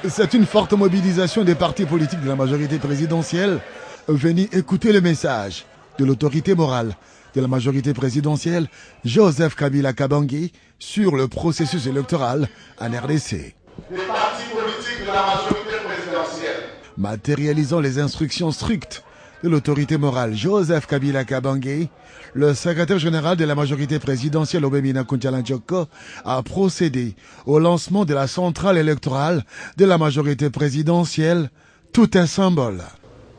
C'est une forte mobilisation des partis politiques de la majorité présidentielle. Venez écouter le message de l'autorité morale de la majorité présidentielle, Joseph Kabila Kabange, sur le processus électoral en RDC. Des partis politiques de la majorité présidentielle. Matérialisant les instructions strictes de l'autorité morale Joseph Kabila Kabange, le secrétaire général de la majorité présidentielle Obemina Kunchalanchoko a procédé au lancement de la centrale électorale de la majorité présidentielle, tout un symbole.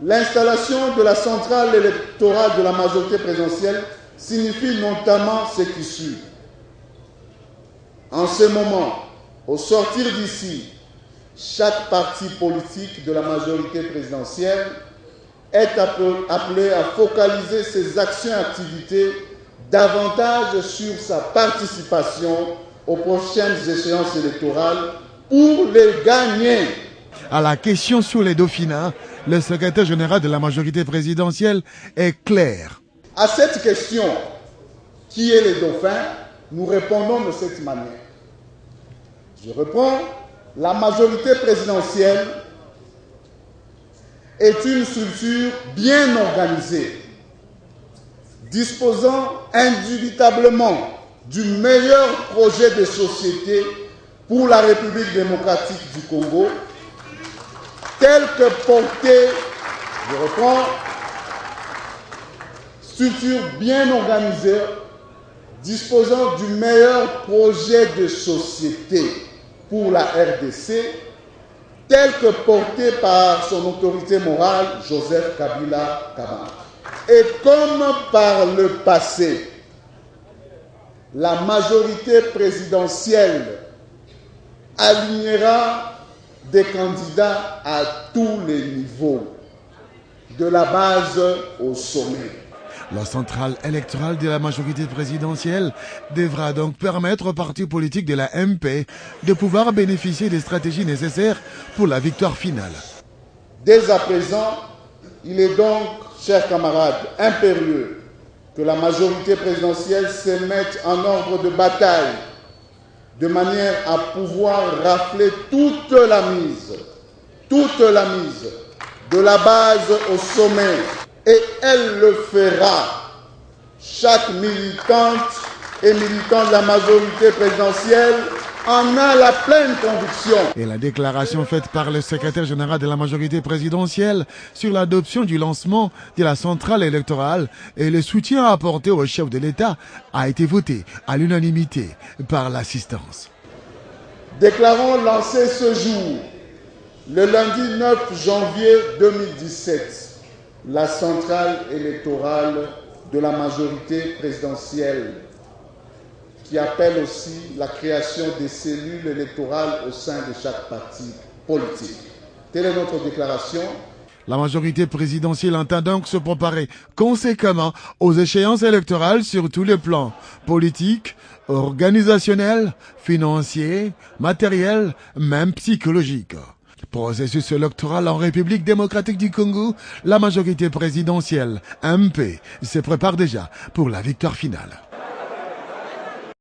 L'installation de la centrale électorale de la majorité présidentielle signifie notamment ce qui suit. En ce moment, au sortir d'ici, chaque parti politique de la majorité présidentielle est appelé à focaliser ses actions et activités davantage sur sa participation aux prochaines échéances électorales pour les gagner. À la question sur les dauphinats, le secrétaire général de la majorité présidentielle est clair. À cette question, qui est le dauphin, nous répondons de cette manière. Je reprends, la majorité présidentielle est une structure bien organisée, disposant indubitablement du meilleur projet de société pour la République démocratique du Congo, tel que porté, je reprends, structure bien organisée, disposant du meilleur projet de société pour la RDC, tel que porté par son autorité morale, Joseph Kabila Kabange. Et comme par le passé, la majorité présidentielle alignera des candidats à tous les niveaux, de la base au sommet. La centrale électorale de la majorité présidentielle devra donc permettre aux partis politiques de la MP de pouvoir bénéficier des stratégies nécessaires pour la victoire finale. Dès à présent, il est donc, chers camarades, impérieux que la majorité présidentielle se mette en ordre de bataille de manière à pouvoir rafler toute la mise de la base au sommet. Et elle le fera. Chaque militante et militant de la majorité présidentielle en a la pleine conviction. Et la déclaration faite par le secrétaire général de la majorité présidentielle sur l'adoption du lancement de la centrale électorale et le soutien apporté au chef de l'État a été votée à l'unanimité par l'assistance. Déclarons lancer ce jour, le lundi 9 janvier 2017, la centrale électorale de la majorité présidentielle, qui appelle aussi la création des cellules électorales au sein de chaque parti politique. Telle est notre déclaration. La majorité présidentielle entend donc se préparer conséquemment aux échéances électorales sur tous les plans politiques, organisationnels, financiers, matériels, même psychologiques. Processus électoral en République démocratique du Congo, la majorité présidentielle, MP, se prépare déjà pour la victoire finale.